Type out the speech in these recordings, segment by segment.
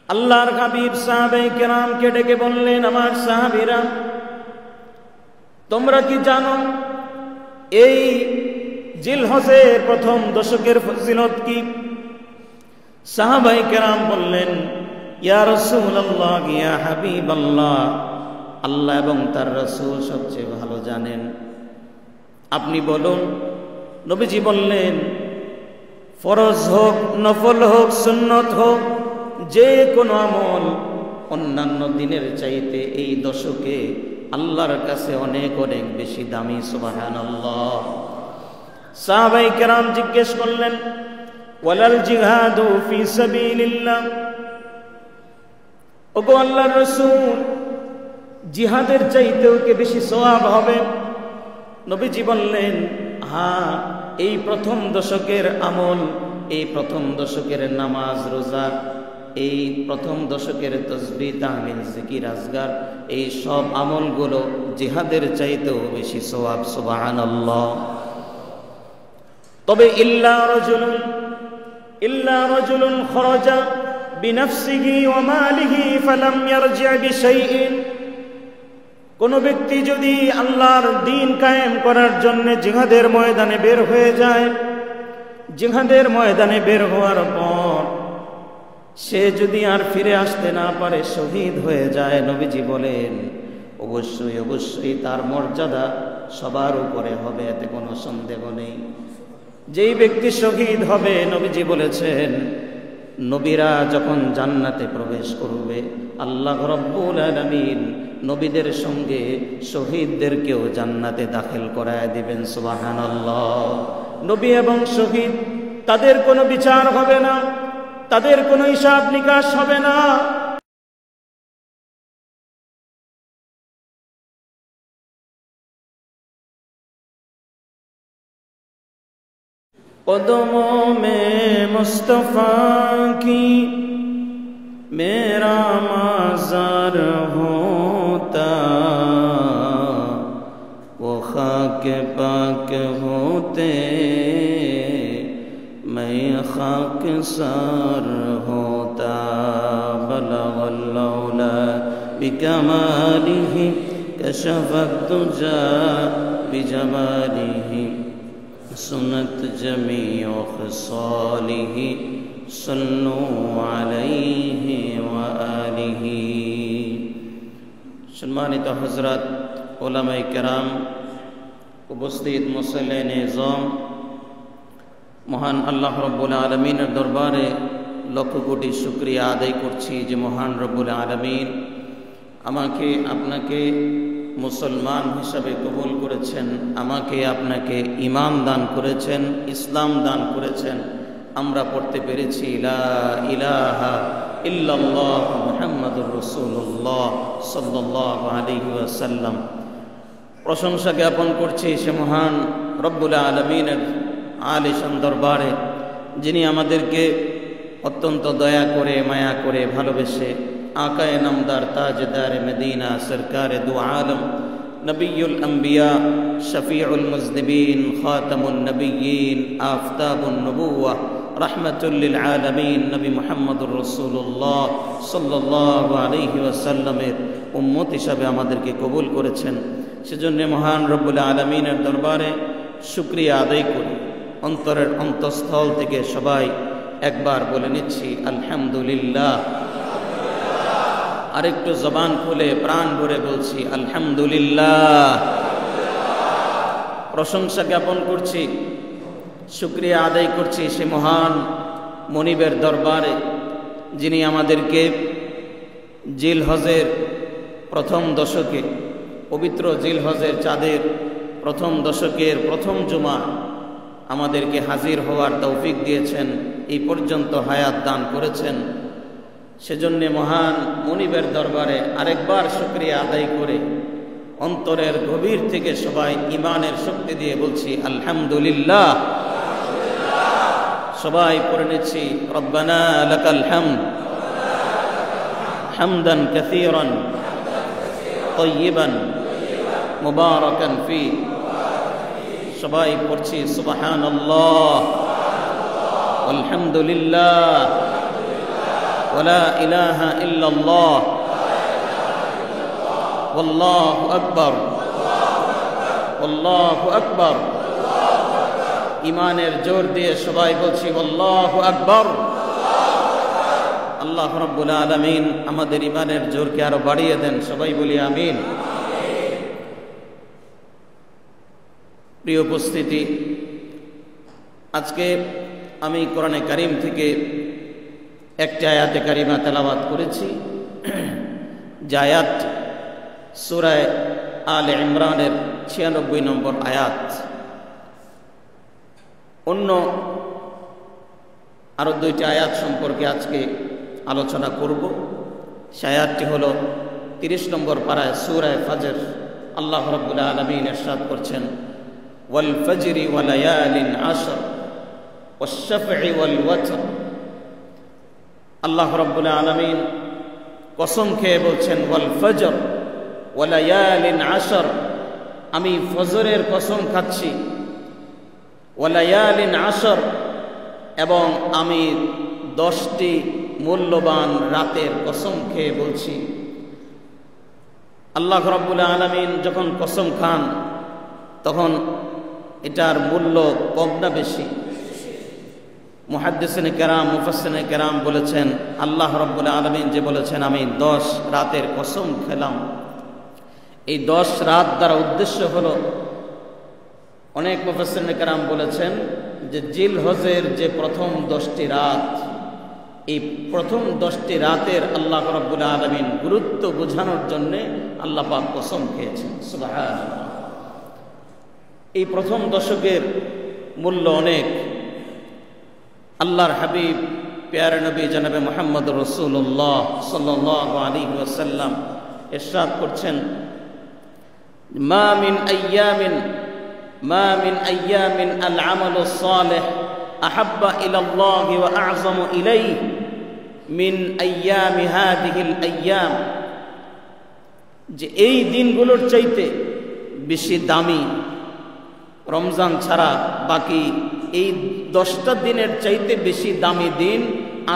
আল্লাহর হাবিব সাহাবায়ে কেরামকে ডেকে বললেন, আমার সাহাবীরা, তোমরা কি জানো এই জিলহজের প্রথম দশকের ফজিলত কি? সাহাবায়ে কেরাম বললেন, ইয়া রাসূলুল্লাহ, ইয়া হাবিবাল্লাহ, আল্লাহ এবং তার রাসূল সবচেয়ে ভালো জানেন, আপনি বলুন। নবীজি বললেন, ফরজ হোক, নফল হোক, সুন্নত হোক, যে কোনো আমল অন্যান্য দিনের চাইতে এই দশকে আল্লাহর কাছে অনেক অনেক বেশি দামি। সুবহানাল্লাহ। সাহাবায়ে কেরাম জিজ্ঞেস করলেন, ওয়ালাল জিহাদু ফি সাবিলিল্লাহ, ওগো আল্লাহর রাসূল, জিহাদের চাইতেও কি বেশি সওয়াব হবে? নবীজি বললেন, হ্যাঁ, এই প্রথম দশকের আমল, এই প্রথম দশকের নামাজ রোজা, এই প্রথম দশকের তাসবিহ তাহলিল জিকির আজগার, এই সব আমলগুলো জিহাদের চাইতেও বেশি সওয়াব। সুবহানাল্লাহ। তবে ইল্লা রাজুলুন খরাজা বিনাফসিহি ওয়া মালিহি ফালাম ইয়ারজি' বিশাইইন, কোন ব্যক্তি যদি আল্লাহর দ্বীন কায়েম করার জন্য জিহাদের ময়দানে বের হয়ে যায়, জিহাদের ময়দানে বের হওয়ার পর সে যদি আর ফিরে আসতে না পারে, শহীদ হয়ে যায়, নবীজি বলেন অবশ্যই অবশ্যই তার মর্যাদা সবার উপরে হবে, এতে কোনো সন্দেহ নেই। যেই ব্যক্তি শহীদ হবে, নবীজি বলেছেন, নবীরা যখন জান্নাতে প্রবেশ করবে, আল্লাহ রাব্বুল আলামিন নবীদের সঙ্গে শহীদদেরকেও জান্নাতে দাখিল করায় দিবেন। সুবহানাল্লাহ। নবী এবং শহীদ, তাদের কোনো বিচার হবে না, তাদের কোনো হিসাব নিকাশ হবে না। कदमों में मुस्तफा की मेरा माज़ार होता, वो खाक पाक होते मैं खाकसार होता, बलगल औला बिकमालिही कशफत तुजा बिजमालिही सुनत जमीअ ख़िसालिही सल्लू अलैहि व आलिही। सम्मानित हज़रत, उलमाए केराम, उपस्थित मुसल्लिन इज़ाम, মহান আল্লাহ রব্বুল আলামিনের দরবারে লক্ষ কোটি শুকরিয়া আদায় করছি যে মহান রব্বুল আলামিন আমাকে আপনাকে মুসলমান হিসাবে কবুল করেছেন, আমাকে আপনাকে ঈমান দান করেছেন, ইসলাম দান করেছেন। আমরা পড়তে পেরেছি লা ইলাহা ইল্লাল্লাহ মুহাম্মাদুর রাসূলুল্লাহ সাল্লাল্লাহু আলাইহি ওয়াসাল্লাম। প্রশংসা জ্ঞাপন করছি সে মহান রব্বুল আলামিনের আলিশান দরবারে, যিনি আমাদেরকে অত্যন্ত দয়া করে, মায়া করে, ভালোবেসে আকায়ে নামদার তাজদারে মদিনা সরকারে দু আলম নবিয়ুল আম্বিয়া শফিউল মুজনিবিন খাতামুন নবিয়্যিন আফতাবুন নবুওয়াহ রাহমাতুল লিল আলামিন নবী মুহাম্মদুর রাসূলুল্লাহ সাল্লাল্লাহু আলাইহি ওয়াসাল্লামের উম্মত হিসাবে আমাদেরকে কবুল করেছেন। সেজন্য মহান রব্বুল আলামিনের দরবারে শুকরিয়া আদায় করি। অন্তরের অন্তঃস্থল থেকে সবাই একবার বলে নিচ্ছি আলহামদুলিল্লাহ। আরেকটু জবান খুলে প্রাণ ভরে বলছি আলহামদুলিল্লাহ। প্রশংসা জ্ঞাপন করছি, শুকরিয়া আদায় করছি সে মহান মনিবের দরবারে, যিনি আমাদেরকে জিলহজের প্রথম দশকে, পবিত্র জিলহজের চাঁদের প্রথম দশকের প্রথম জুমা আমাদেরকে হাজির হওয়ার তৌফিক দিয়েছেন, এই পর্যন্ত হায়াত দান করেছেন। সেজন্য মহান মনিবের দরবারে আরেকবার শুকরিয়া আদায় করে অন্তরের গভীর থেকে সবাই ঈমানের শক্তি দিয়ে বলছি আলহামদুলিল্লাহ। সবাই পড়ে নিচ্ছি রব্বানা লাকাল হামদ হামদান কাসীরান তাইয়িবান মুবারাকান ফি। সবাই পড়ছি সুবহানাল্লাহ আলহামদুলিল্লাহ ولا إله إلا الله والله أكبر والله أكبر ইমানের জোর দিয়ে সবাই বলছি আল্লাহু আকবার। আল্লাহ রাব্বুল আলামিন আমাদের ইমানের জোরকে আরো বাড়িয়ে দেন, সবাই বলি আমিন। প্রিয় উপস্থিতি, আজকে আমি কোরআনে কারীম থেকে একটি আয়াতে কারিমা তেলাওয়াত করেছি, যে আয়াত সূরা আলে ইমরানের 96 নম্বর আয়াত। অন্য আরো 2টি আয়াত সম্পর্কে আজকে আলোচনা করব। সে আয়াতটি হলো 30 নম্বর পারায় সূরা ফাজর। আল্লাহ রাব্বুল আলামিন ইরশাদ করছেন, ওয়াল ফাজরি ওয়া লায়ালিন আশর ওয়াশ শাফঈ ওয়াল ওয়াতর। আল্লাহ রাব্বুল আলামিন কসম খেয়ে বলছেন, ওয়াল ফজর ওয়া লায়ালিন আশর, আমি ফজরের কসম খাচ্ছি, ওয়া লায়ালিন আশর, এবং আমি 10টি মূল্যবান রাতের কসম খেয়ে বলছি। আল্লাহ রাব্বুল আলামিন যখন কসম খান তখন এটার মূল্য কম না বেশি? মুহাদ্দিসিনে কেরাম, মুফাসসিরিনে কেরাম বলেছেন, আল্লাহ রাব্বুল আলামিন যে বলেছেন আমি 10 রাতের কসম খেলাম, এই 10 রাত দ্বারা উদ্দেশ্য হলো, অনেক মুফাসসিরিনে কেরাম বলেছেন যে জিলহজের যে প্রথম 10টি রাত, এই প্রথম 10টি রাতের আল্লাহ রাব্বুল আলামিন গুরুত্ব বোঝানোর জন্য আল্লাহ পাক কসম খেয়েছেন। সুবহানাল্লাহ। এই প্রথম দশকের মূল্য অনেক। আল্লাহর হাবিব প্যারে নবী জনাবে মুহাম্মদ রাসূলুল্লাহ সাল্লাল্লাহু আলাইহি ওয়াসাল্লাম ইরশাদ করছেন, মা মিন আইয়ামিন আল আমালু সালিহ আহাব্বা ইলাল্লাহি ওয়া আ'যামু ইলাইহি মিন আইয়ামি হাযিহিল আইয়াম, যে এই দিনগুলোর চাইতে বেশি দামি, রমজান ছাড়া বাকি এই 10টা দিনের চাইতে বেশি দামি দিন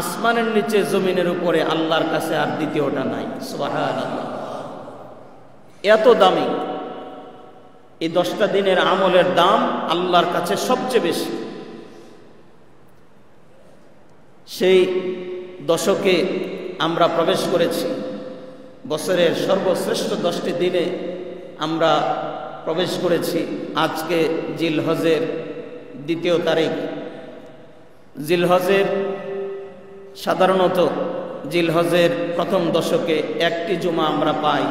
আসমানের নিচে জমিনের উপরে আল্লাহর কাছে আর দ্বিতীয়টা নাই। সুবহানাল্লাহ। এত দামি এই 10টা দিনের আমলের দাম আল্লাহর কাছে সবচেয়ে বেশি। সেই দশকে আমরা প্রবেশ করেছি। বছরের সর্বশ্রেষ্ঠ 10টি দিনে আমরা প্রবেশ করেছি। আজকে জিলহজের 2 তারিখ। জিলহজের সাধারণত জিলহজের প্রথম দশকে 1টি জুমা আমরা পাই,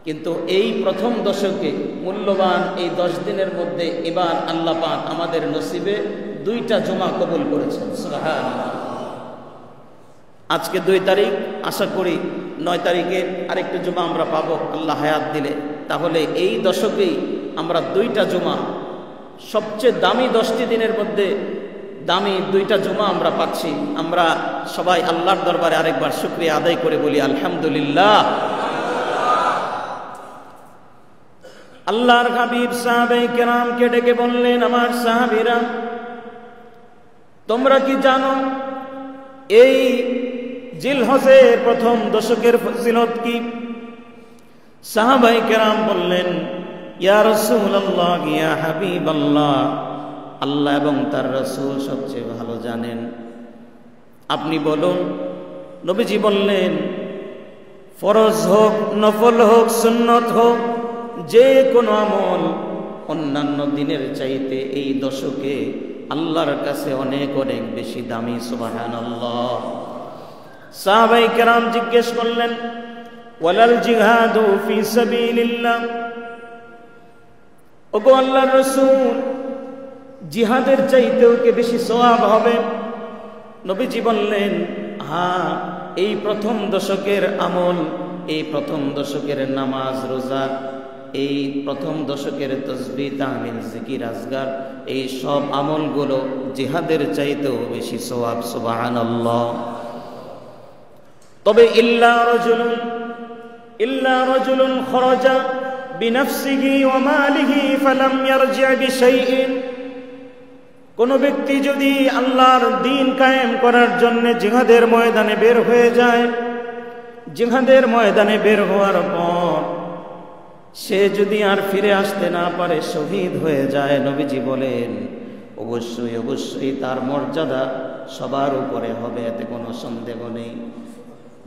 কিন্তু এই প্রথম দশকে মূল্যবান এই 10 দিনের মধ্যে এবার আল্লাহ পাক আমাদের নসিবে 2টা জুমা কবুল করেছেন। সুবহানাল্লাহ। আজকে 2 তারিখ, আশা করি 9 তারিখে আরেকটা জুমা আমরা পাবো আল্লাহ হায়াত দিলে। তাহলে এই দশকেই আমরা 2টা জুমা, সবচেয়ে দামি 10টি দিনের মধ্যে দামি 2টা জুমা আমরা পাচ্ছি। আমরা সবাই আল্লাহর দরবারে আরেকবার শুকরিয়া আদায় করে বলি আলহামদুলিল্লাহ। আল্লাহর হাবিব সাহাবায়ে কেরামকে ডেকে বললেন, আমার সাহাবীরা, তোমরা কি জানো এই জিলহজের প্রথম দশকের ফজিলত কি? সাহাবায়ে কেরাম বললেন, ইয়া রাসূলুল্লাহ, ইয়া হাবিবাল্লাহ, আল্লাহ এবং তার রাসূল সবচেয়ে ভালো জানেন, আপনি বলুন। নবীজি বললেন, ফরজ হোক, নফল হোক, সুন্নত হোক, যে কোনো আমল অন্যান্য দিনের চাইতে এই দশকে আল্লাহর কাছে অনেক অনেক বেশি দামি। সুবহানাল্লাহ। সাহাবায়ে কেরাম জিজ্ঞেস করলেন, ওয়ালাল জিহাদু ফি সাবিলিল্লাহ, ওগো আল্লাহর রাসূল, জিহাদের চাইতেও কি বেশি সওয়াব হবে? নবীজি বললেন, হ্যাঁ, এই প্রথম দশকের আমল, এই প্রথম দশকের নামাজ, রোজা, এই প্রথম দশকের তাসবিহ, তাহলিল, জিকির, আজগার, এই সব আমলগুলো জিহাদের চাইতেও বেশি সওয়াব। সুবহানাল্লাহ। তবে ইল্লা রাজুলুন খরাজা বিনফসিহি ওয়া মালিহি ফালাম ইয়ারজি' বিশাইইন, কোনো ব্যক্তি যদি আল্লাহর দ্বীন কায়েম করার জন্য জিহাদের ময়দানে বের হয়ে যায়, জিহাদের ময়দানে বের হওয়ার পর সে যদি আর ফিরে আসতে না পারে, শহীদ হয়ে যায়, নবীজি বলেন অবশ্যই অবশ্যই তার মর্যাদা সবার উপরে হবে, এতে কোনো সন্দেহ নেই।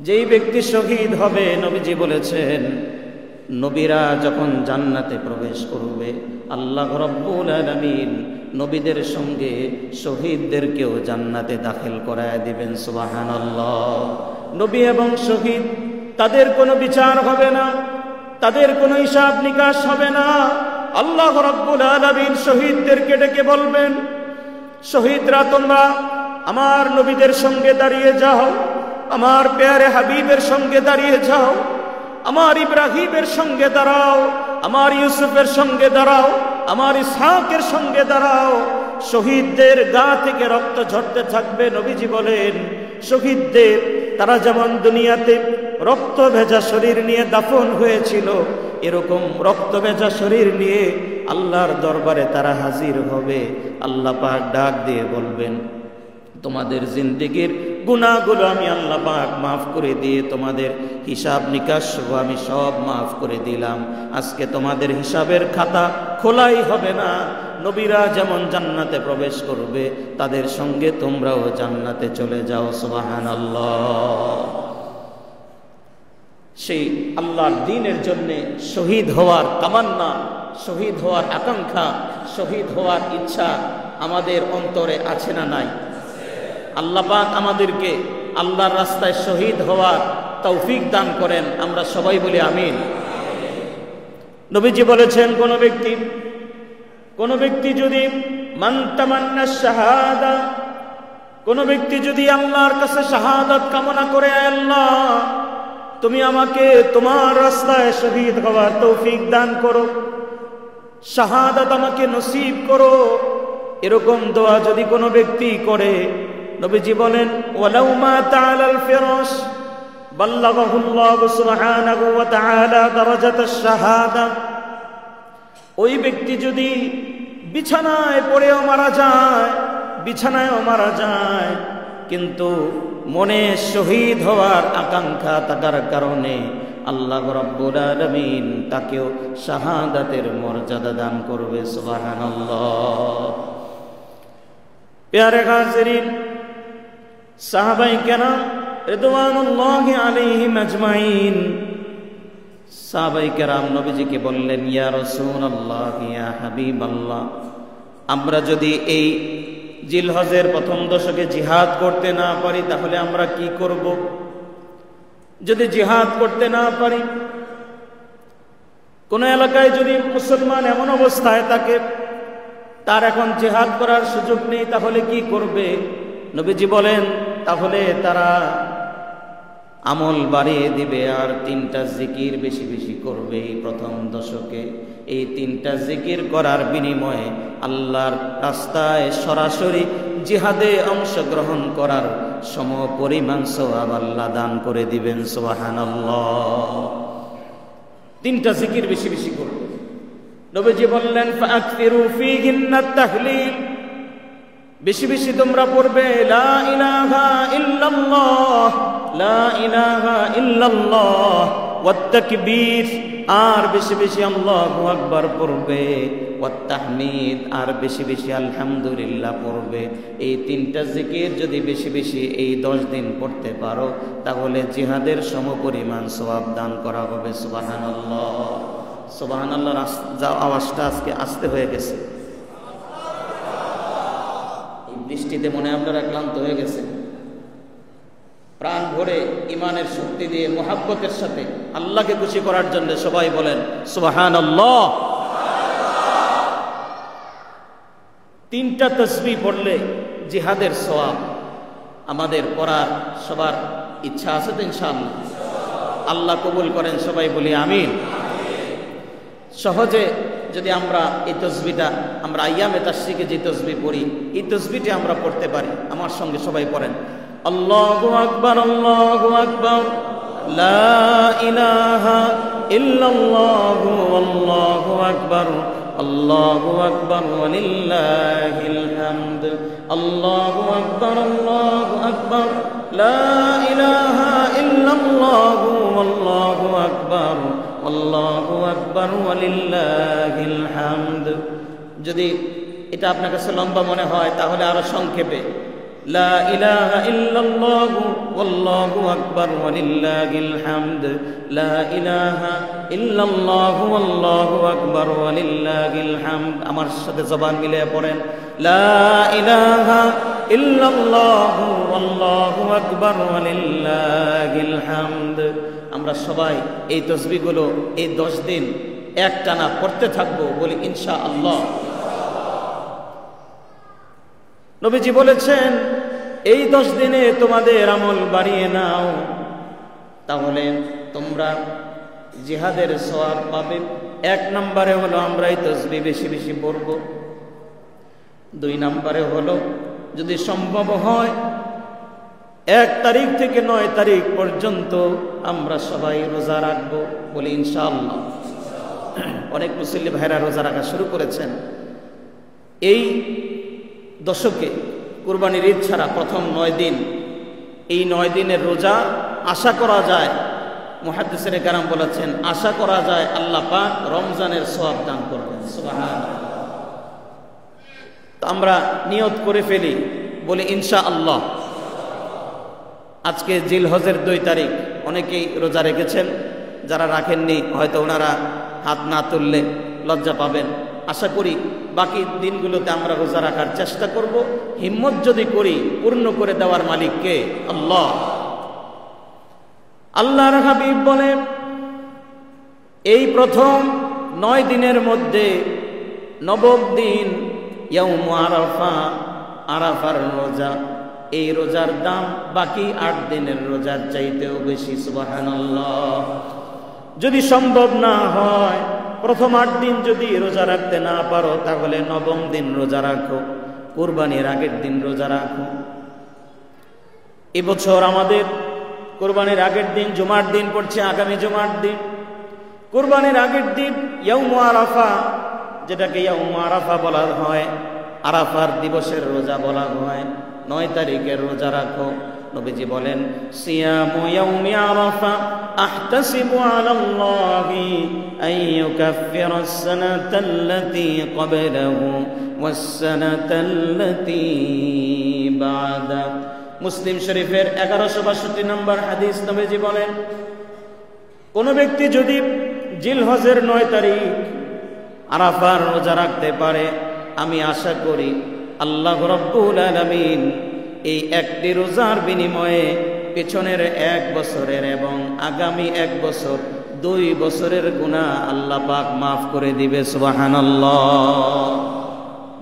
যেই ব্যক্তি শহীদ হবে, নবীজি বলেছেন নবীরা যখন জান্নাতে প্রবেশ করবে, আল্লাহ রাব্বুল আলামিন নবীদের সঙ্গে শহীদদেরকেও জান্নাতে দাখিল করায় দিবেন। সুবহানাল্লাহ। নবী এবং শহীদ, তাদের কোনো বিচার হবে না, তাদের কোনো হিসাব নিকাশ হবে না। আল্লাহ রাব্বুল আলামিন শহীদদেরকে ডেকে বলবেন, শহীদরা তোমরা আমার নবীদের সঙ্গে দাঁড়িয়ে যাও, আমার প্যারে হাবিবের সঙ্গে দাঁড়িয়ে যাও, আমার ইব্রাহিমের সঙ্গে দাঁড়াও, আমার ইউসুফের সঙ্গে দাঁড়াও, আমার ইসহাকের সঙ্গে দাঁড়াও। শহীদদের গা থেকে রক্ত ঝরতে থাকবে। নবীজি বলেন শহীদদের, তারা যেমন দুনিয়াতে রক্ত ভেজা শরীর নিয়ে দাফন হয়েছিল, এরকম রক্ত ভেজা শরীর নিয়ে আল্লাহর দরবারে তারা হাজির হবে। আল্লাহ পাক ডাক দিয়ে বলবেন, তোমাদের জিন্দেগির গুনাহগুলো আমি আল্লাহ পাক মাফ করে দিয়ে তোমাদের হিসাব নিকাশ আমি সব মাফ করে দিলাম। আজকে তোমাদের হিসাবের খাতা খোলাই হবে না। নবীরা যেমন জান্নাতে প্রবেশ করবে, তাদের সঙ্গে তোমরাও জান্নাতে চলে যাও। সুবহানাল্লাহ। সেই আল্লাহর দ্বীনের জন্য শহীদ হওয়ার তামান্না, শহীদ হওয়ার আকাঙ্ক্ষা, শহীদ হওয়ার ইচ্ছা আমাদের অন্তরে আছে না নাই? আল্লাহ পাক আমাদেরকে আল্লাহর রাস্তায় শহীদ হওয়ার তৌফিক দান করেন। আমরা সবাই বলি আমিন। নবীজি বলেছেন কোন ব্যক্তি যদি মান তামান্না শাহাদা, কোন ব্যক্তি যদি আল্লাহর কাছে শাহাদাত কামনা করে, আল্লাহ তুমি আমাকে তোমার রাস্তায় শহীদ হওয়ার তৌফিক দান করো, শাহাদাত আমাকে নসিব করো, এরকম দোয়া যদি কোনো ব্যক্তি করে, নবীজি বলেন ওয়ালাউ মাতা আলাল ফিরাশ বাল্লাগাহুল্লাহু সুবহানাহু ওয়া তাআলা দারাজাতাশ শাহাদা। ওই ব্যক্তি যদি বিছানায় পড়েও মারা যায়, বিছানায়ও মারা যায়, কিন্তু মনে শহীদ হওয়ার আকাঙ্ক্ষা থাকার কারণে আল্লাহ রাব্বুল আলামিন তাকেও শাহাদাতের মর্যাদা দান করবে। সুবহানাল্লাহ। প্যারে হাজিরিন, সাহাবায়ে কেরাম রিদওয়ানুল্লাহি আলাইহিম আজমাইন, সাহাবায়ে কেরাম নবীজিকে বললেন, ইয়া রাসূলুল্লাহ, ইয়া হাবিবাল্লাহ, আমরা যদি এই জিলহজের প্রথম দশকে জিহাদ করতে না পারি, তাহলে আমরা কি করব? যদি জিহাদ করতে না পারি, কোন এলাকায় যদি মুসলমান এমন অবস্থায় থাকে তার এখন জিহাদ করার সুযোগ নেই, তাহলে কি করবে? নবীজি বলেন, তাহলে তারা আমল বাড়িয়ে দিবে আর 3টা জিকির বেশি বেশি করবে এই প্রথম দশকে। এই 3টা জিকির করার বিনিময়ে আল্লাহর রাস্তায় সরাসরি জিহাদে অংশগ্রহণ করার সমপরিমাণ সওয়াব আল্লাহ দান করে দিবেন। সুবহানাল্লাহ। 3টা জিকির বেশি বেশি করবে। নবীজি বললেন ফাআকসিরু ফীহিন্নাত তাহলিল, বেশি বেশি তোমরা পড়বে লা ইলাহা ইল্লাল্লাহ, লা ইলাহা ইল্লাল্লাহ ওয়াত তাকবীর, আর বেশি বেশি আল্লাহু আকবার পড়বে, ওয়াত তাহমিদ, আর বেশি বেশি আলহামদুলিল্লাহ পড়বে। এই 3টা জিকির যদি বেশি বেশি এই 10 দিন পড়তে পারো, তাহলে জিহাদের সমপরিমাণ সওয়াব দান করা হবে। সুবহানাল্লাহ। সুবহানাল্লাহর আওয়াজটা আজকে আস্তে হয়ে গেছে। এই বৃষ্টিতে মনে হয় আপনারা ক্লান্ত হয়ে গেছে। প্রাণ ভরে ইমানের শক্তি দিয়ে মুহাব্বতের সাথে আল্লাহকে খুশি করার জন্য সবাই বলেন সুবহানাল্লাহ। 3টা তাসবিহ পড়লে জিহাদের সওয়াব আমাদের পড়ার সবার ইচ্ছা আছে তো ইনশাআল্লাহ? আল্লাহ কবুল করেন, সবাই বলি আমিন। সহজে যদি আমরা এই তসবিহটা, আমরা আইয়ামে তাশরিকে যে তসবিহ পড়ি, এই তসবিহটি আমরা পড়তে পারি, আমার সঙ্গে সবাই পড়েন আল্লাহু আকবার, আল্লাহু আকবার, লা ইলাহা ইল্লাল্লাহু আল্লাহু আকবার, আল্লাহু আকবার ওয়ালিল্লাহিল হামদ আল্লাহু আকবার লা ইলাহা ইল্লাল্লাহু আল্লাহু আকবার ওয়ালিল্লাহিল হামদ। যদি এটা আপনার কাছে লম্বা মনে হয় তাহলে আরো সংক্ষেপে লা ইলাহা ইল্লাল্লাহু আল্লাহু আকবার ওয়ালিল্লাহিল হামদ লা ইলাহা ইল্লাল্লাহু আল্লাহু আকবার ওয়ালিল্লাহিল হামদ। আমার সাথে জবান মিলিয়ে পড়েন লা ইলাহা ইল্লাল্লাহু আল্লাহু আকবার ওয়ালিল্লাহিল হামদ। আমরা সবাই এই তাসবিহগুলো এই 10 দিন একটানা পড়তে থাকবো, বলি ইনশাআল্লাহ। নবীজি বলেছেন এই 10 দিনে তোমাদের আমল বাড়িয়ে নাও, তাহলে তোমরা জিহাদের সওয়াব পাবে। 1 নম্বরে হলো আমরা এই তাসবিহ বেশি বেশি পড়ব। 2 নম্বরে হলো যদি সম্ভব হয় 1 তারিখ থেকে 9 তারিখ পর্যন্ত আমরা সবাই রোজা রাখবো, বলি ইনশাআল্লাহ। অনেক মুসল্লি ভাইরা রোজা রাখা শুরু করেছেন। এই দশকে কুরবানির ঈদ ছাড়া প্রথম 9 দিন, এই 9 দিনের রোজা আশা করা যায়, মুহাদ্দিসিনে কেরাম বলেছেন আশা করা যায় আল্লাহ পাক রমজানের সওয়াব দান করবেন। সুবহানাল্লাহ। তো আমরা নিয়ত করে ফেলি, বলি ইনশাআল্লাহ। আজকে জিলহজের 2 তারিখ, অনেকেই রোজা রেখেছেন, যারা রাখেননি হয়তো ওনারা হাত না তুললে লজ্জা পাবেন। আশা করি বাকি দিনগুলোতে আমরা রোজা রাখার চেষ্টা করব। হিম্মত যদি করি পূর্ণ করে দেওয়ার মালিক কে? আল্লাহ। আল্লাহর হাবিব বলেন এই প্রথম 9 দিনের মধ্যে 9ম দিন ইয়াউম আরাফা, আরাফার রোজা, এই রোজার দাম বাকি 8 দিনের রোজার চাইতেও বেশি। সুবহানাল্লাহ। যদি সম্ভব না হয় প্রথম 8 দিন যদি রোজা রাখতে না পারো তাহলে 9ম দিন রোজা রাখো, কুরবানির আগের দিন রোজা রাখো। এবছর আমাদের কুরবানির আগের দিন জুমার দিন পড়ছে, আগামী জুমার দিন। কুরবানির আগের দিন ইয়াউম আরাফা, যেটাকে ইয়াউম আরাফা বলা হয়, আরাফার দিবসের রোজা বলা হয়। 9 তারিখের রোজা রাখো। নবীজি বলেন সিয়ামু ইয়াউমি আরাফা আহতাসিবু আলাল্লাহি আন ইউকাফফিরাস সানাতাল্লাতী ক্বাবলাহু ওয়াস সানাতাল্লাতী বা'দা। মুসলিম শরীফের 1162 নম্বর হাদিস। নবীজি বলেন কোন ব্যক্তি যদি জিলহজের 9 তারিখ আরাফার রোজা রাখতে পারে, আমি আশা করি আল্লাহ রাব্বুল আলামিন এই একটি রোজার বিনিময়ে পেছনের 1 বছরের এবং আগামী 1 বছর 2 বছরের গুনাহ আল্লাহ পাক মাফ করে দিবে। সুবহানাল্লাহ।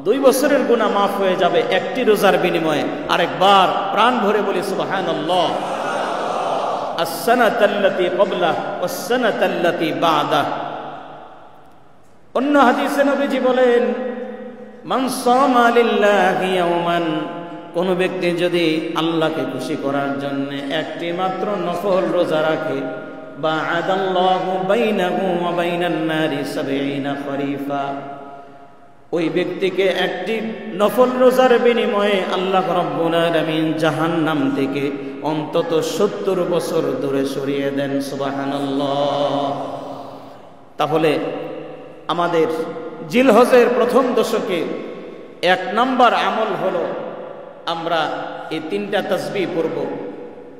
2 বছরের গুনাহ মাফ হয়ে যাবে একটি রোজার বিনিময়ে। আরেকবার প্রাণ ভরে বলি সুবহানাল্লাহ। as-sanatallaতি ক্বাবলাহু was-sanatallaতি বা'দাহু। অন্য হাদিসে নবীজি বলেন মান সামা লিল্লাহি ইয়াওমান, কোন ব্যক্তি যদি আল্লাহকে খুশি করার জন্য একটি মাত্র নফল রোজা রাখে, বা'আদাল্লাহু বাইনাহু ওয়া বাইনান নারি 70 খরিফা, ওই ব্যক্তিকে একটি নফল রোজার বিনিময়ে আল্লাহ রাব্বুল আলামিন জাহান্নাম থেকে অন্তত 70 বছর দূরে সরিয়ে দেন। সুবহানাল্লাহ। তাহলে আমাদের জিলহজের প্রথম দশকে 1 নম্বর আমল হলো আমরা এই 3টা তাসবিহ পড়ব,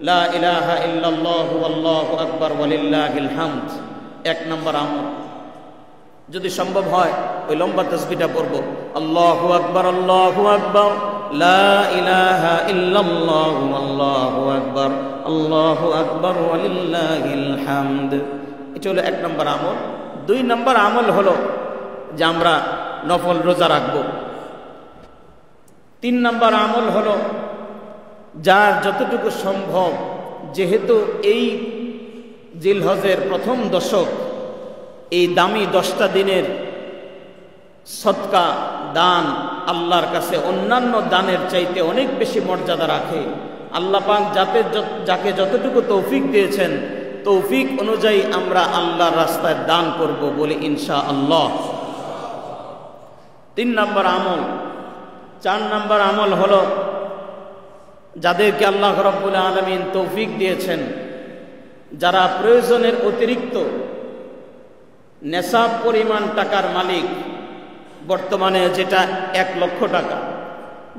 লা ইলাহা ইল্লাল্লাহু আল্লাহু আকবার ওয়ালিল্লাহিল হামদ। 1 নম্বর আমল। যদি সম্ভব হয় ওই লম্বা তাসবিহটা পড়ব, আল্লাহু আকবার লা ইলাহা ইল্লাল্লাহু আল্লাহু আকবার ওয়ালিল্লাহিল হামদ। এটা হলো 1 নম্বর আমল। 2 নম্বর আমল হলো যে আমরা নফল রোজা রাখব। 3 নম্বর আমল হলো যার যতটুকু সম্ভব, যেহেতু এই জিলহজের প্রথম দশক, এই দামি 10টা দিনের সদকা দান আল্লাহর কাছে অন্যান্য দানের চাইতে অনেক বেশি মর্যাদা রাখে। আল্লাহ পাক যাকে যতটুকু তৌফিক দিয়েছেন তৌফিক অনুযায়ী আমরা আল্লাহর রাস্তায় দান করব, বলি ইনশাআল্লাহ। 3 নম্বর আমল। 4 নম্বর আমল হলো যাদেরকে আল্লাহ রাব্বুল আলামিন তৌফিক দিয়েছেন, যারা প্রয়োজনের অতিরিক্ত নেশাব পরিমাণ টাকার মালিক, বর্তমানে যেটা 1 লক্ষ টাকা,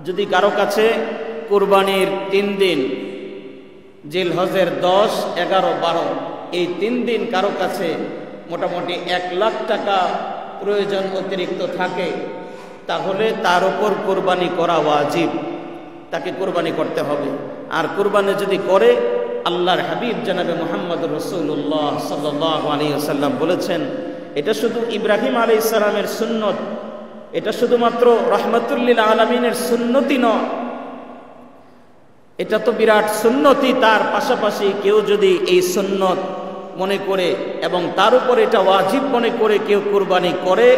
যদি কারো কাছে কুরবানির 3 দিন জিলহজের 10, 11, 12 এই 3 দিন কারো কাছে মোটামুটি 1 লাখ টাকা প্রয়োজন অতিরিক্ত থাকে, তাহলে তার উপর কুরবানি করা ওয়াজিব, তাকে কুরবানি করতে হবে। আর কুরবানি যদি করে, আল্লাহর হাবিব জনাবে মুহাম্মদুর রাসূলুল্লাহ সাল্লাল্লাহু আলাইহি ওয়াসাল্লাম বলেছেন, এটা শুধু ইব্রাহিম আলাইহিস সালামের সুন্নত, এটা শুধুমাত্র রাহমাতুল লিল আলামিনের সুন্নতি নয়, এটা তো বিরাট সুন্নতি। তার পাশাপাশি কেউ যদি এই সুন্নত মনে করে এবং তার উপর এটা ওয়াজিব মনে করে কেউ কুরবানি করে,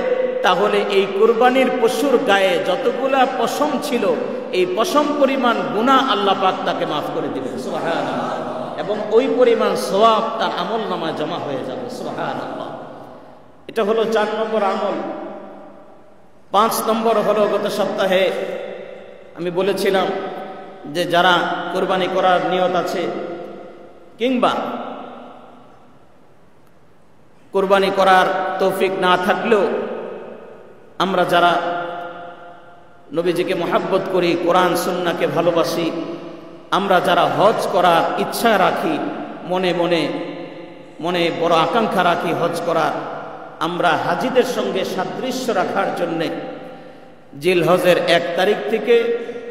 তাহলে এই কুরবানির পশুর গায়ে যতগুলা পশম ছিল, এই পশম পরিমাণ গুনাহ আল্লাহ পাক তাকে মাফ করে দিবেন, সুবহানাল্লাহ, এবং ওই পরিমাণ সওয়াব তার আমল নামায় জমা হয়ে যাবে, সুবহানাল্লাহ। এটা হলো 4 নম্বর আমল। 5 নম্বর হলো, গত সপ্তাহে আমি বলেছিলাম যে যারা কুরবানি করার নিয়ত আছে কিংবা কুরবানি করার তৌফিক না থাকলেও আমরা যারা নবীজিকে মহব্বত করি, কোরআন সুন্নাহকে ভালোবাসি, আমরা যারা হজ করার ইচ্ছা রাখি, মনে মনে মনে বড় আকাঙ্ক্ষা রাখি হজ করার, আমরা হাজিদের সঙ্গে সাদৃশ্য রাখার জন্যে জিলহজের 1 তারিখ থেকে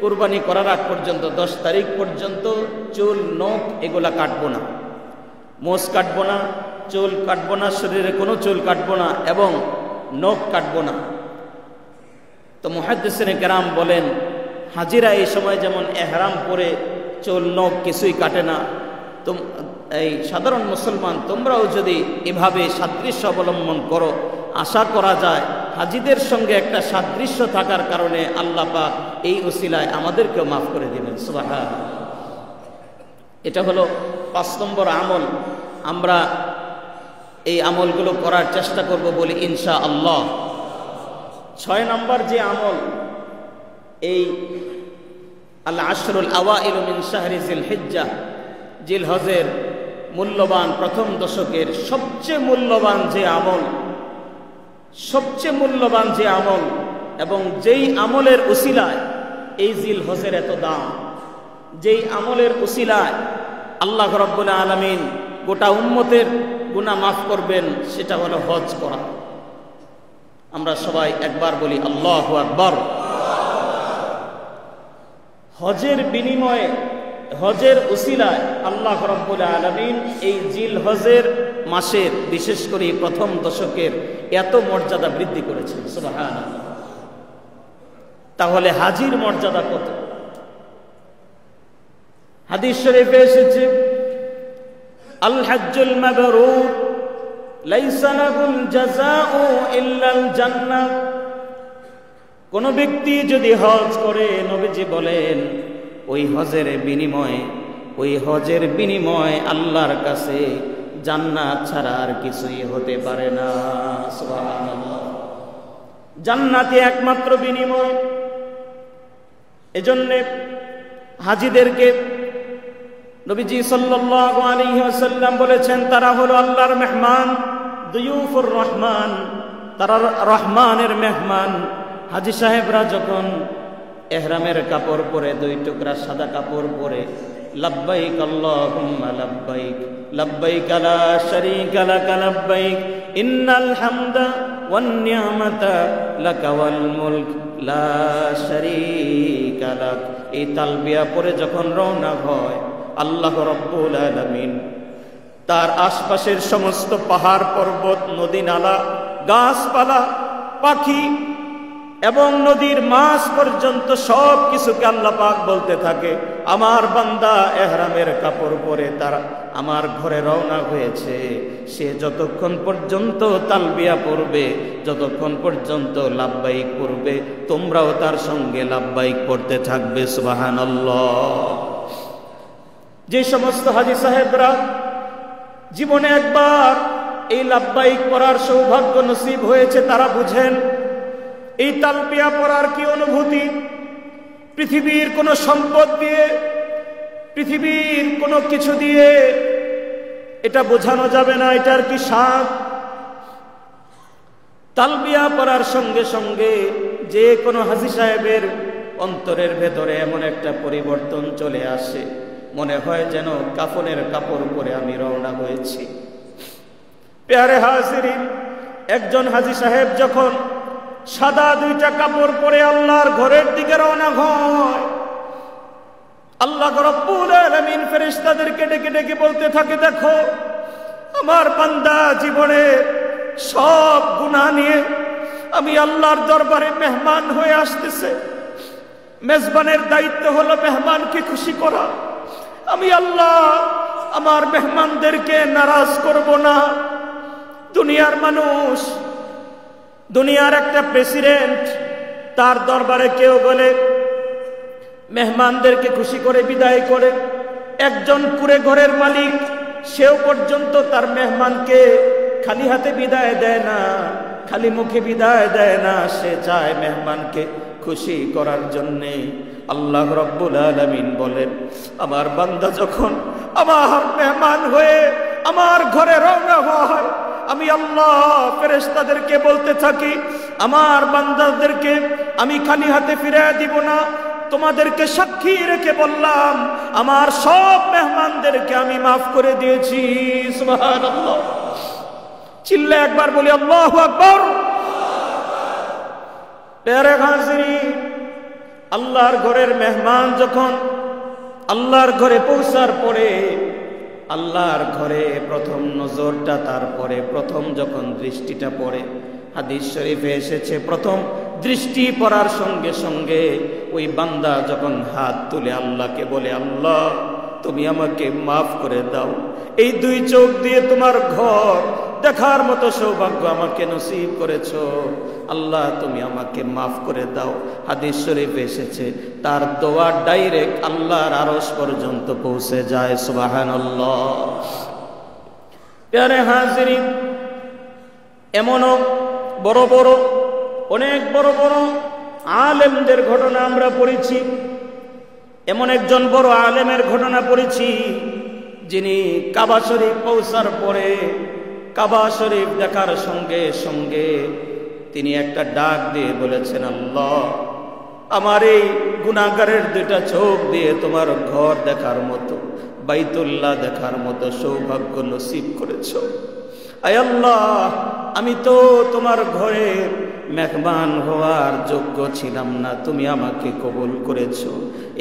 কুরবানি করার আগ পর্যন্ত 10 তারিখ পর্যন্ত চুল, নখ এগুলা কাটবো না, মোষ কাটবো না, চুল কাটবো না, শরীরে কোনো চুল কাটবো না এবং নখ কাটবো না। তো মুহাদ্দিসিনে কেরাম বলেন, হাজিরা এই সময় যেমন এহরাম পরে চুল, নখ কিছুই কাটে না, তো এই সাধারণ মুসলমান তোমরাও যদি এভাবে সাদৃশ্য অবলম্বন করো, আশা করা যায় হাজিদের সঙ্গে একটা সাদৃশ্য থাকার কারণে আল্লাহ পাক এই উসিলায় আমাদেরকেও মাফ করে দিবেন, সুবহানাল্লাহ। এটা হলো 5 নম্বর আমল। আমরা এই আমলগুলো করার চেষ্টা করব বলি ইনশাআল্লাহ। 6 নম্বর যে আমল, এই আল আশরুল আওয়াইল মিন শাহরি জিলহিজ্জাহ, জিলহজের মূল্যবান প্রথম দশকের সবচেয়ে মূল্যবান যে আমল, সবচেয়ে মূল্যবান যে আমল, এবং যেই আমলের উসিলায় এই জিলহজের এত দাম, যেই আমলের উসিলায় আল্লাহ রাব্বুল আলামিন গোটা উম্মতের গুনাহ মাফ করবেন, সেটা হলো হজ করা। আমরা সবাই একবার বলি আল্লাহু আকবার। হজের বিনিময়ে, হজের উসিলায় আল্লাহ রাব্বুল আলামিন এই জিলহজের মাসের, বিশেষ করে প্রথম দশকের এত মর্যাদা বৃদ্ধি করেছেন, সুবহানাল্লাহ। তাহলে হাজির মর্যাদা কত? হাদিস শরীফে এসেছে, আল হজ্জুল মাবরুর লাইসা লাহুল জাযাউ ইল্লাল জান্নাহ। কোন ব্যক্তি যদি হজ করে, নবীজি বলেন ওই হজের বিনিময় আল্লাহর কাছে জান্নাত ছাড়া আর কিছুই হতে পারে না, সুবহানাল্লাহ। জান্নাতে একমাত্র বিনিময়। এজন্য হাজিদেরকে নবীজি সাল্লাল্লাহু আলাইহি ওয়াসাল্লাম বলেছেন, তারা হলো আল্লাহর মেহমান, দুয়ুফুর রহমান, তারা রহমানের মেহমান। হাজি সাহেবরা যখন এহরামের কাপড় পরে, 2 টুকরা সাদা কাপড় পরে, লাব্বাইক আল্লাহুম্মা লাব্বাইক, লাব্বাইক লা শারীকা লাক লাব্বাইক, ইন্নাল হামদা ওয়ান নি'মাতা লাকা ওয়াল মুলক লা শারীকা লাক, এই তালবিয়া পরে যখন রওনা হয়, আল্লাহ রাব্বুল আলামিন তার আশপাশের সমস্ত পাহাড় পর্বত, নদী নালা, গাছপালা, পাখি এবং নদীর মাছ পর্যন্ত সব কিছুকে আল্লাহ পাক বলতে থাকে, আমার বান্দা এহরামের কাপড় পরে তারা আমার ঘরে রওনা হয়েছে, সে যতক্ষণ পর্যন্ত তালবিয়া পড়বে, যতক্ষণ পর্যন্ত লাব্বাইক পড়বে, তোমরাও তার সঙ্গে লাব্বাইক পড়তে থাকবে, সুবহানাল্লাহ। যে সমস্ত হাজী সাহেবরা জীবনে একবার এই লাব্বাইক পড়ার সৌভাগ্য নসিব হয়েছে, তারা বুঝেন এই তালবিয়া পড়ার কি অনুভূতি? পৃথিবীর কোনো সম্পদ দিয়ে, পৃথিবীর কোনো কিছু দিয়ে এটা বোঝানো যাবে না এটার কি স্বাদ। তালবিয়া পড়ার সঙ্গে সঙ্গে যে কোনো হাজী সাহেবের অন্তরের ভেতরে এমন একটা পরিবর্তন চলে আসে, মনে হয় যেন কাফনের কাপড় পরে আমি রওনা হয়েছি। প্যারে হাজিরিন, একজন হাজী সাহেব যখন সাদা দুইটা কাপড় পরে আল্লাহর ঘরের দিকে রওনা হয়, আল্লাহ রব্বুল আলামিন ফেরেশতাদেরকে ডেকে ডেকে বলতে থাকে, দেখো আমার বান্দা জীবনে সব গুনাহ নিয়ে আমি আল্লাহর দরবারে মেহমান হয়ে আসতেছে। মেজবানের দায়িত্ব হলো মেহমানকে খুশি করা। আমি আল্লাহ আমার মেহমানদেরকে নারাজ করব না। দুনিয়ার মানুষ, দুনিয়ার একটা প্রেসিডেন্ট, তার দরবারে কেউ বলে মেহমানদেরকে খুশি করে বিদায় করে। একজন কুড়ে ঘরের মালিক, সেও পর্যন্ত তার মেহমানকে খালি হাতে বিদায় দেয় না, খালি মুখে বিদায় দেয় না, সে চায় মেহমানকে খুশি করার জন্যে। আল্লাহ রব্বুল আলামিন বলেন, আমার বান্দা যখন আমার মেহমান হয়ে আমার ঘরে রওনা হয়, আমি আল্লাহ ফেরেশতাদেরকে বলতে থাকি, আমার বান্দাদেরকে আমি খালি হাতে ফিরিয়ে দিব না। তোমাদেরকে সাক্ষী রেখে বললাম, আমার সব মেহমানদেরকে আমি মাফ করে দিয়েছি। সুবহানাল্লাহ। চিল্লা একবার বলি আল্লাহু আকবার। প্যারে হাজিরিন, আল্লাহর ঘরের মেহমান যখন আল্লাহর ঘরে পৌঁছার পরে, আল্লাহর ঘরে প্রথম নজরটা, তারপরে প্রথম যখন দৃষ্টিটা পড়ে, হাদিস শরীফে এসেছে প্রথম দৃষ্টি পড়ার সঙ্গে সঙ্গে ওই বান্দা যখন হাত তুলে আল্লাহকে বলে, আল্লাহ তুমি আমাকে মাফ করে দাও, এই দুই চোখ দিয়ে তোমার ঘর দেখার মতো সৌভাগ্য আমাকে নসিব করেছো, আল্লাহ তুমি আমাকে মাফ করে দাও। হাদিস শরীফে এসেছে তার দোয়া ডাইরেক্ট আল্লাহর আরশ পর্যন্ত পৌঁছে যায়। সুবহানাল্লাহ। প্যারে হাজিরিন, এমনও বড় বড়, অনেক বড় বড় আলেমদের ঘটনা আমরা পড়েছি। এমন একজন বড় আলেমের ঘটনা পড়েছি, যিনি কাবা শরীফ পৌঁছার পরে, কাবা শরীফ দেখার সঙ্গে সঙ্গে তিনি একটা ডাক দিয়ে বলেছেন, আল্লাহ আমার এই গুনাহগারের দুইটা চোখ দিয়ে তোমার ঘর দেখার মতো, বাইতুল্লাহ দেখার মতো সৌভাগ্য নসিব করেছো। আয় আল্লাহ, আমি তো তোমার ঘরে মেহমান হওয়ার যোগ্য ছিলাম না, তুমি আমাকে কবুল করেছো।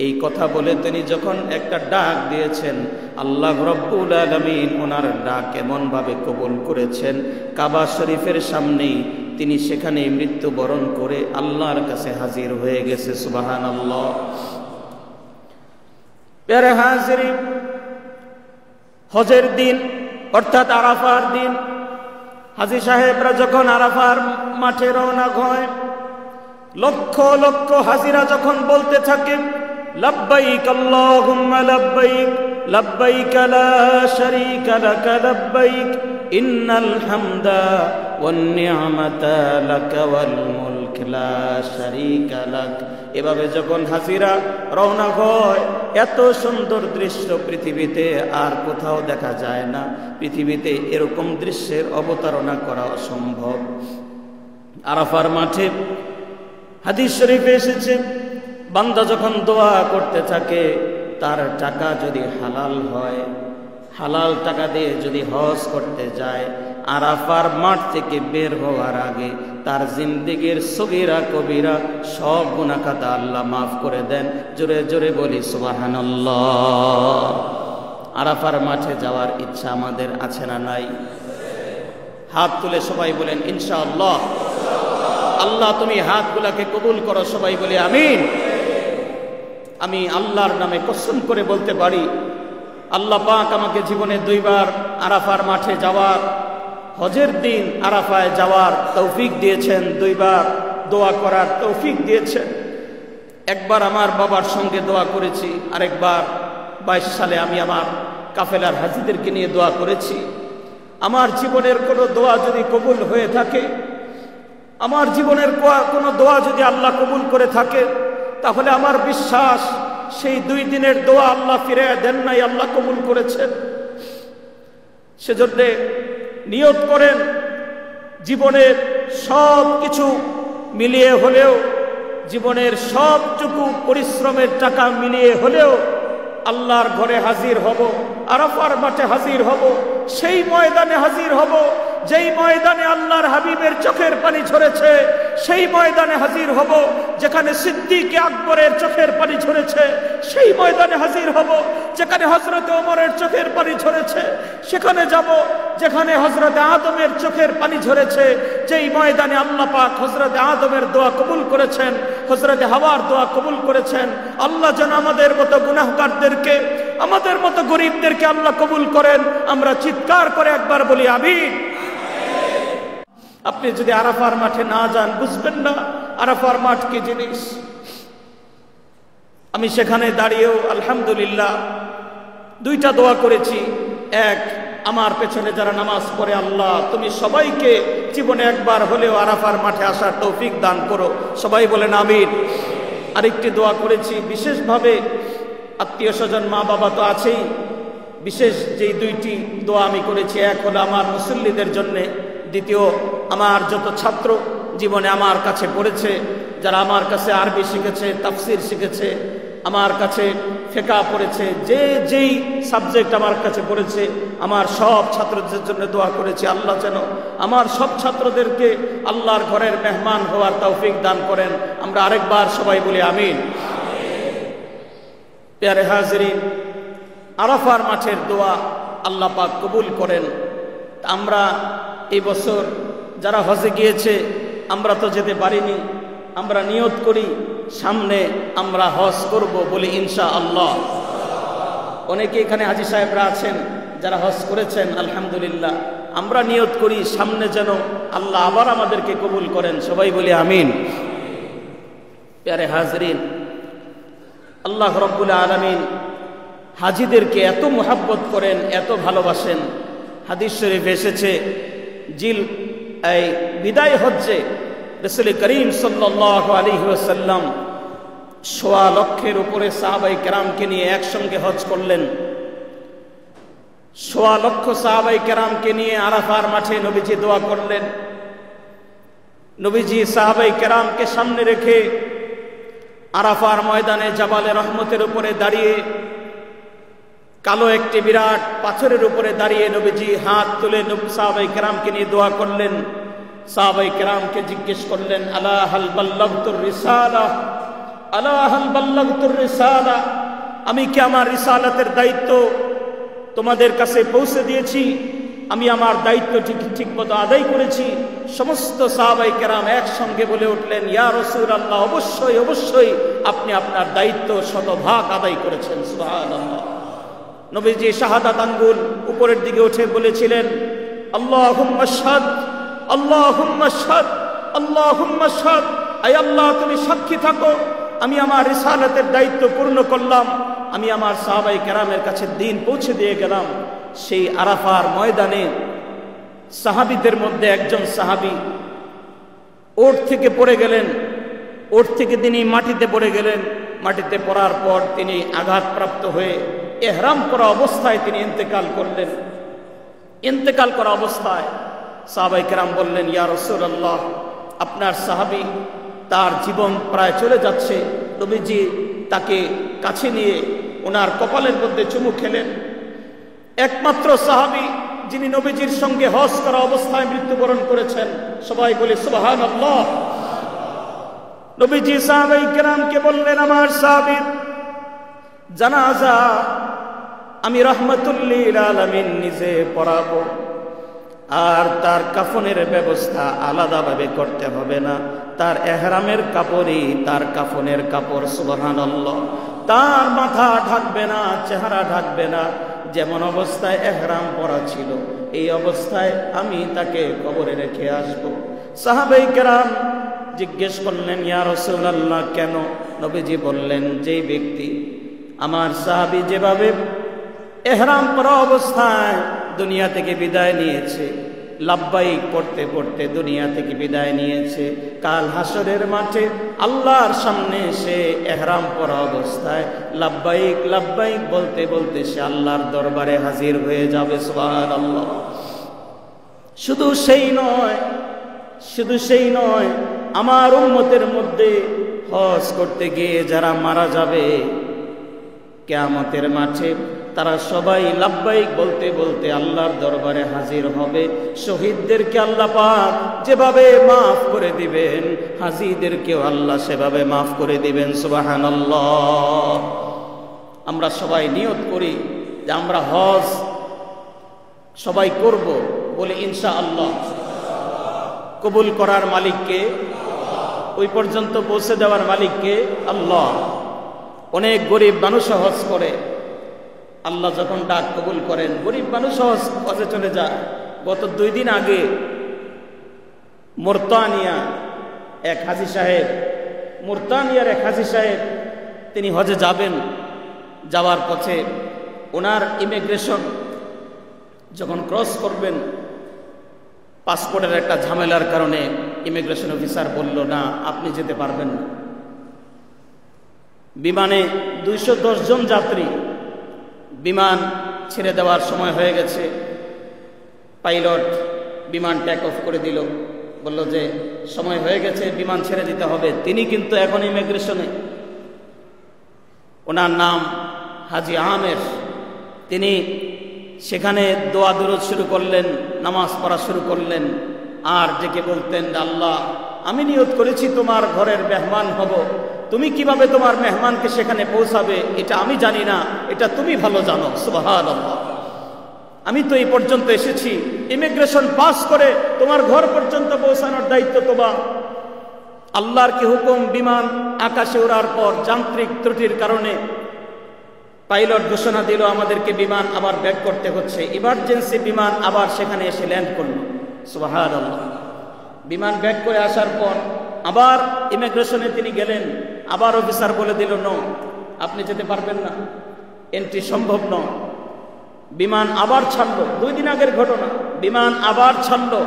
এই কথা বলে তিনি যখন একটা ডাক দিয়েছেন, আল্লাহ রব্বুল আলামিন ওনার ডাক এমনভাবে কবুল করেছেন, কাবা শরীফের সামনেই তিনি সেখানে মৃত্যুবরণ করে আল্লাহর কাছে হাজির হয়ে গেছে। সুবহানাল্লাহ। প্যারে হাজিরিন, হজের দিন অর্থাৎ আরাফার দিন হাজী সাহেবরা যখন আরাফার মাঠে রওনা হয়, লক্ষ লক্ষ হাজিরা যখন বলতে থাকে, লাব্বাইক আল্লাহুম্মা লাব্বাইক, লাব্বাইক লা শারীকা লাক লাব্বাইক, ইন্নাল হামদা ওয়ান নি'মাতা লাক ওয়াল মুলক লা শারীকা লাক। এভাবে যখন হাজিরা রওনা হয়, এত সুন্দর দৃশ্য পৃথিবীতে আর কোথাও দেখা যায় না। পৃথিবীতে এরকম দৃশ্যের অবতারণা করা অসম্ভব। আরাফার মাঠে হাদিস শরীফে এসেছে, বান্দা যখন দোয়া করতে থাকে, তার টাকা যদি হালাল হয়, হালাল টাকা দিয়ে যদি হজ করতে যায়, আরাফার মাঠ থেকে বের হওয়ার আগে তার জিন্দেগির সগীরা কবিরা সব গুনাহ খাতা আল্লাহ মাফ করে দেন। জোরে জোরে বলি সুবহানাল্লাহ। আরাফার মাঠে যাওয়ার ইচ্ছা আমাদের আছে না নাই? হাত তুলে সবাই বলেন ইনশাআল্লাহ। আল্লাহ তুমি হাতগুলাকে কবুল করো, সবাই বলি আমিন। আমি আল্লাহর নামে কসম করে বলতে পারি, আল্লাহ পাক আমাকে জীবনে দুইবার আরাফার মাঠে যাওয়ার, হজের দিন আরাফায় যাওয়ার তৌফিক দিয়েছেন, দুইবার দোয়া করার তৌফিক দিয়েছেন। একবার আমার বাবার সঙ্গে দোয়া করেছি, আরেকবার 22 সালে আমি আমার কাফেলার হাজীদেরকে নিয়ে দোয়া করেছি। আমার জীবনের কোনো দোয়া যদি কবুল হয়ে থাকে, আমার জীবনের কোনো দোয়া যদি আল্লাহ কবুল করে থাকে, তাহলে আমার বিশ্বাস সেই 2 দিনের দোয়া আল্লাহ ফিরে দেন নাই, আল্লাহ কবুল করেছেন। সেজন্য নিয়ত করেন, জীবনের সব কিছু মিলিয়ে হলেও, জীবনের সবটুকু পরিশ্রমের টাকা মিলিয়ে হলেও আল্লাহর ঘরে হাজির হব, আরাফার মাঠে হাজির হব, সেই ময়দানে হাজির হব যেই ময়দানে আল্লাহর হাবিবের চোখের পানি ঝরেছে, সেই ময়দানে হাজির হব যেখানে সিদ্দিক আকবরের চোখের পানি ঝরেছে, সেই ময়দানে হাজির হব যেখানে হযরত ওমরের চোখের পানি ঝরেছে, সেখানে যাব যেখানে হযরত আদমের চোখের পানি ঝরেছে, যেই ময়দানে আল্লাহ পাক হযরত আদমের দোয়া কবুল করেছেন, হযরত হাওয়ার দোয়া কবুল করেছেন। আল্লাহ যেন আমাদের মতো গুনাহগারদেরকে, আমাদের মতো গরিবদেরকে আল্লাহ কবুল করেন। আমরা চিৎকার করে একবার বলি আমিন। আপনি যদি আরাফার মাঠে না যান, বুঝবেন না আরাফার মাঠ কি জিনিস। আমি সেখানে দাঁড়িয়েও আলহামদুলিল্লাহ 2টা দোয়া করেছি। এক, আমার পেছনে যারা নামাজ পড়ে, আল্লাহ তুমি সবাইকে জীবনে একবার হলেও আরাফার মাঠে আসার তৌফিক দান করো, সবাই বলেন আমিন। আরেকটি দোয়া করেছি বিশেষভাবে, আত্মীয় স্বজন মা বাবা তো আছেই, বিশেষ যেই 2টি দোয়া আমি করেছি, এক হলো আমার মুসল্লিদের জন্যে, দ্বিতীয় আমার যত ছাত্র জীবনে আমার কাছে পড়েছে, যারা আমার কাছে আরবি শিখেছে, তাফসির শিখেছে, আমার কাছে ফিকহ পড়েছে, যেই সাবজেক্ট আমার কাছে পড়েছে, আমার সব ছাত্রদের জন্য দোয়া করেছি। আল্লাহ যেন আমার সব ছাত্রদেরকে আল্লাহর ঘরের মেহমান হওয়ার তৌফিক দান করেন। আমরা আরেকবার সবাই বলি আমিন। প্যারে হাজিরিন, আরাফার মাঠের দোয়া আল্লাহ পাক কবুল করেন। আমরা এই বছর যারা হজে গিয়েছে, আমরা তো যেতে পারিনি, আমরা নিয়ত করি সামনে আমরা হজ করব, বলি ইনশাআল্লাহ। অনেকে এখানে হাজী সাহেবরা আছেন যারা হজ করেছেন, আলহামদুলিল্লাহ। আমরা নিয়ত করি সামনে যেন আল্লাহ আবার আমাদেরকে কবুল করেন, সবাই বলি আমিন। প্যারে হাজরিন, আল্লাহ রাব্বুল আলামিন হাজীদেরকে এত মুহাব্বত করেন, এত ভালোবাসেন। হাদিস শরীফে এসেছে, বিদায় হজ্জে রাসূল করিম সাল্লাল্লাহু আলাইহি ওয়াসাল্লাম 1.25 লক্ষের উপরে সাহাবায়ে কেরামকে নিয়ে একসঙ্গে হজ করলেন। 1.25 লক্ষ সাহাবায়ে কেরামকে নিয়ে আরাফার মাঠে নবীজি দোয়া করলেন। নবীজি সাহাবায়ে কেরামকে সামনে রেখে আরাফার ময়দানে জাবালে রহমতের উপরে দাঁড়িয়ে, কালো একটি বিরাট পাথরের উপরে দাঁড়িয়ে নবীজি হাত তুলে সাহাবায়ে কেরামকে নিয়ে দোয়া করলেন। সাহাবায়ে কেরামকে জিজ্ঞেস করলেন, আলা হাল বাল্লাগতুর রিসালা, আলা হাল বাল্লাগতুর রিসালা, আমি কি আমার রিসালাতের দায়িত্ব তোমাদের কাছে পৌঁছে দিয়েছি? আমি আমার দায়িত্ব ঠিকমতো আদায় করেছি? সমস্ত সাহাবায়ে কেরাম একসঙ্গে বলে উঠলেন, ইয়া রাসূলুল্লাহ, অবশ্যই অবশ্যই আপনি আপনার দায়িত্ব শতভাগ আদায় করেছেন। সুবহানাল্লাহ। নবীজি শাহাদাত আঙ্গুল উপরের দিকে উঠে বলেছিলেন, আল্লাহুম্মা শাহাদ, আল্লাহুম্মা শাহাদ, আল্লাহুম্মা শাহাদ, আয় আল্লাহ তুমি সাক্ষী থাকো, আমি আমার রিসালাতের দায়িত্ব পূর্ণ করলাম, আমি আমার সাহাবায়ে কেরামের কাছে দ্বীন পৌঁছে দিয়ে গেলাম। সেই আরাফার ময়দানে সাহাবীদের মধ্যে একজন সাহাবী ওট থেকে পড়ে গেলেন, ওট থেকে তিনি মাটিতে পড়ে গেলেন। মাটিতে পড়ার পর তিনি আঘাতপ্রাপ্ত হয়ে ইহরাম করা অবস্থায় তিনি ইন্তেকাল করলেন। ইন্তেকাল করা অবস্থায় সাহাবায়ে কেরাম বললেন, ইয়া রাসূলুল্লাহ, আপনার সাহাবী তার জীবন প্রায় চলে যাচ্ছে। নবীজি তাকে কাছে নিয়ে ওনার কপালের মধ্যে চুমু খেলেন। একমাত্র সাহাবী যিনি নবীজির সঙ্গে হজ করা অবস্থায় মৃত্যুবরণ করেছেন, সবাই বলে সুবহানাল্লাহ। নবীজি সাহাবায়ে কেরামকে বললেন, আমার সাহাবীর জানাজা আমি রাহমাতুল লিল আলামিন নিজে পড়াবো, আর তার কাফনের ব্যবস্থা আলাদাভাবে করতে হবে না, তার ইহরামের কাপড়ই তার কাফনের কাপড়। সুবহানাল্লাহ। তার মাথা ঢাকবে না, চেহারা ঢাকবে না, যেমন অবস্থায় ইহরাম পরা ছিল এই অবস্থায় আমি তাকে কবরে রেখে আসব। সাহাবায়ে কেরাম জিজ্ঞেস করলেন, ইয়া রাসূলুল্লাহ, কেন? নবীজি বললেন, যেই ব্যক্তি আমার সাহাবী যেভাবে ইহরাম পরা অবস্থায় দুনিয়া থেকে বিদায় নিয়েছে, লাব্বাইক পড়তে পড়তে দুনিয়া থেকে বিদায় নিয়েছে। কাল হাসরের মাঠে আল্লাহর সামনে সে ইহরাম পরা অবস্থায় লাব্বাইক লাব্বাইক বলতে বলতে সে আল্লাহর দরবারে হাজির হয়ে যাবে। সুবহানাল্লাহ। শুধু সেই নয়, আমার উম্মতের মধ্যে হজ করতে গিয়ে যারা মারা যাবে কিয়ামতের মাঠে তারা সবাই লাব্বাইক বলতে বলতে আল্লাহর দরবারে হাজির হবে। শহীদদেরকে আল্লাহ পাক যেভাবে মাফ করে দিবেন, হাজিদেরকেও আল্লাহ সেভাবে মাফ করে দিবেন। সুবহানাল্লাহ। আমরা সবাই নিয়ত করি যে আমরা হজ সবাই করব, বলে ইনশাআল্লাহ। কবুল করার মালিককে, ওই পর্যন্ত পৌঁছে দেওয়ার মালিককে আল্লাহ। অনেক গরিব মানুষ হজ করে, আল্লাহ যখন ডাক কবুল করেন গরিব মানুষ হজে চলে যায়। গত 2 দিন আগে মুরতানিয়ার এক হাজী সাহেব তিনি হজে যাবেন। যাওয়ার পথে ওনার ইমিগ্রেশন যখন ক্রস করবেন, পাসপোর্টের একটা ঝামেলার কারণে ইমিগ্রেশন অফিসার বলল, না আপনি যেতে পারবেন না। বিমানে 210 জন যাত্রী, বিমান ছেড়ে দেওয়ার সময় হয়ে গেছে। পাইলট বিমান টেক অফ করে দিল, বলল যে সময় হয়ে গেছে, বিমান ছেড়ে দিতে হবে। তিনি কিন্তু এখন ইমিগ্রেশনে। ওনার নাম হাজী আমের। তিনি সেখানে দোয়া দরুদ শুরু করলেন, নামাজ পড়া শুরু করলেন, আর ডেকে বলতেন, আল্লাহ আমি নিয়ত করেছি তোমার ঘরের মেহমান হব, তুমি কিভাবে তোমার মেহমানকে সেখানে পৌঁছাবে এটা আমি জানি না, এটা তুমি ভালো জানো। সুবহানাল্লাহ। আমি তো এই পর্যন্ত এসেছি, ইমিগ্রেশন পাস করে তোমার ঘর পর্যন্ত পৌঁছানোর দায়িত্ব তোমার। আল্লাহর কি হুকুম, বিমান আকাশে ওড়ার পর যান্ত্রিক ত্রুটির কারণে পাইলট ঘোষণা দিল আমাদেরকে বিমান আবার ব্যাক করতে হচ্ছে। ইমার্জেন্সি বিমান আবার সেখানে এসে ল্যান্ড করল। সুবহানাল্লাহ। বিমান ব্যাক করে আসার পর আবার ইমিগ্রেশনে তিনি গেলেন, আবার অফিসার বলে দিল, নো আপনি যেতে পারবেন না, এন্ট্রি সম্ভব নয়। বিমান আবার ছাড়লো, 2 দিন আগের ঘটনা। বিমান আবার ছাড়লো,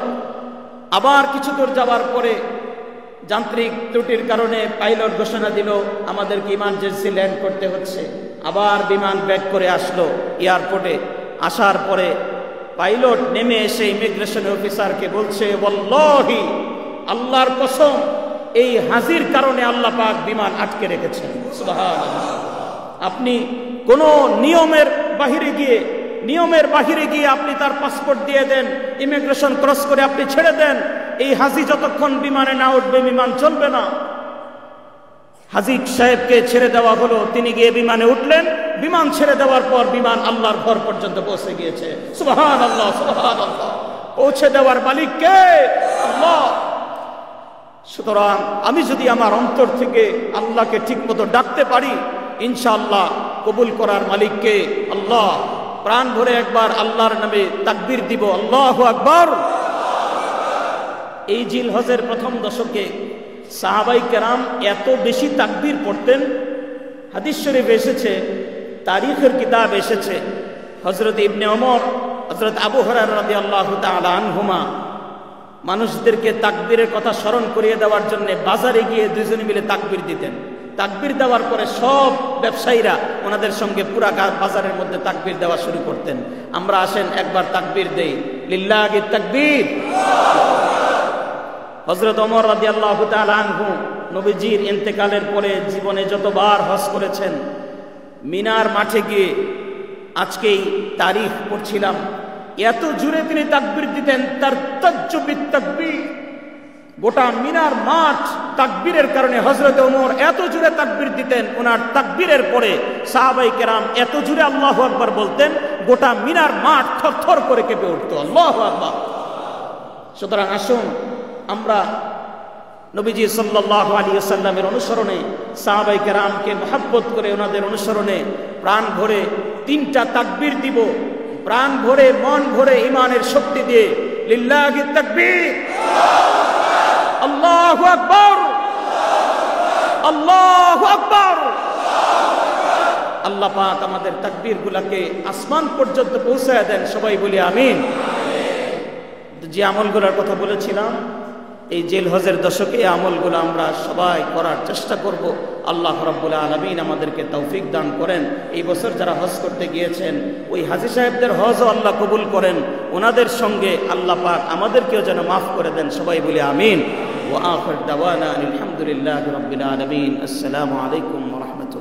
আবার কিছু দূর যাওয়ার পরে যান্ত্রিক ত্রুটির কারণে পাইলট ঘোষণা দিল আমাদেরকে ইমার্জেন্সি ল্যান্ড করতে হচ্ছে। আবার বিমান ব্যাক করে আসলো এয়ারপোর্টে। আসার পরে পাইলট নেমে এসে ইমিগ্রেশন অফিসারকে বলছে, ওয়াল্লাহি আল্লাহর কসম, এই হাজির কারণে আল্লাহ পাক বিমান আটকে রেখেছেন। সুবহানাল্লাহ। আপনি কোন নিয়মের বাহিরে গিয়ে আপনি তার পাসপোর্ট দিয়ে দেন, ইমিগ্রেশন ক্রস করে আপনি ছেড়ে দেন, এই হাজি যতক্ষণ বিমানে না উঠবে বিমান চলবে না। হাজী সাহেবকে ছেড়ে দেওয়া হলো, তিনি গিয়ে বিমানে উঠলেন। বিমান ছেড়ে দেওয়ার পর বিমান আল্লাহর ঘর পর্যন্ত পৌঁছে গিয়েছে। সুবহানাল্লাহ, সুবহানাল্লাহ। পৌঁছে দেওয়ার মালিক কে? আল্লাহ। সুতরাং আমি যদি আমার অন্তর থেকে আল্লাহকে ঠিকমতো ডাকতে পারি, ইনশাআল্লাহ কবুল করার মালিককে আল্লাহ। প্রাণ ভরে একবার আল্লাহর নামে তাকবীর দিব, আল্লাহু আকবার। এই জিলহজের প্রথম দশকে সাহাবাই কেরাম এত বেশি তাকবীর পড়তেন, হাদিস শরীফ এসেছে, তারিখের কিতাব এসেছে, হযরত ইবনে ওমর, হযরত আবু হুরায়রা রাদিয়াল্লাহু তাআলা আনহুমা মানুষদেরকে তাকবীরের কথা স্মরণ করিয়ে দেওয়ার জন্য বাজারে গিয়ে দুইজনে মিলে তাকবীর দিতেন। তাকবীর দেওয়ার পরে সব ব্যবসায়ীরা ওনাদের সঙ্গে পুরা বাজারের মধ্যে তাকবীর দেওয়া শুরু করতেন। আমরা আসেন একবার তাকবীর দেই, লিল্লাহি তাকবীর। হযরত ওমর রাদিয়াল্লাহু তাআলা আনহু নবীজির ইন্তেকালের পরে জীবনে যতবার হজ করেছেন, মিনার মাঠে গিয়ে আজকেই তারিখ পড়ছিলাম, এত জোরে তিনি তাকবীর দিতেন, তার তাজ্জুবিত তাকবীর। গোটা মিনার মাঠ তাকবীরের কারণে হযরত ওমর এত জোরে তাকবীর দিতেন, ওনার তাকবীরের পরে সাহাবায়ে কেরাম এত জোরে আল্লাহু আকবার বলতেন, গোটা মিনার মাঠ থরথর করে কেঁপে উঠত। আল্লাহু আকবার। সুতরাং আসুন আমরা নবীজি সাল্লাল্লাহু আলাইহি ওয়াসাল্লামের অনুসরণে, সাহাবায়ে কেরামকে মহব্বত করে ওনাদের অনুসরণে প্রাণ ভরে 3টা তাকবীর দিব, প্রাণ ভরে মন ভরে ঈমানের শক্তি দিয়ে, লিল্লাহি তাকবীর, আল্লাহু আকবার, আল্লাহু আকবার। আল্লাহ পাক আমাদের তাকবীরগুলোকে আসমান পর্যন্ত পৌঁছায় দেন, সবাই বলি আমিন। যে আমলগুলোর কথা বলেছিলাম এই জেল হজের দশকে এই আমলগুলো আমরা সবাই করার চেষ্টা করব। আল্লাহ রাব্বুল আলামিন আমাদেরকে তৌফিক দান করেন। এই বছর যারা হজ করতে গিয়েছেন ওই হাজী সাহেবদের হজও আল্লাহ কবুল করেন, ওনাদের সঙ্গে আল্লাহ পাক আমাদেরকেও যেন মাফ করে দেন। সবাই বলি আমিন। ওয়া আখির দাওয়ানা আলহামদুলিল্লাহি রাব্বিল আলামিন। আসসালামু আলাইকুম ওয়া রাহমাতুল্লাহ।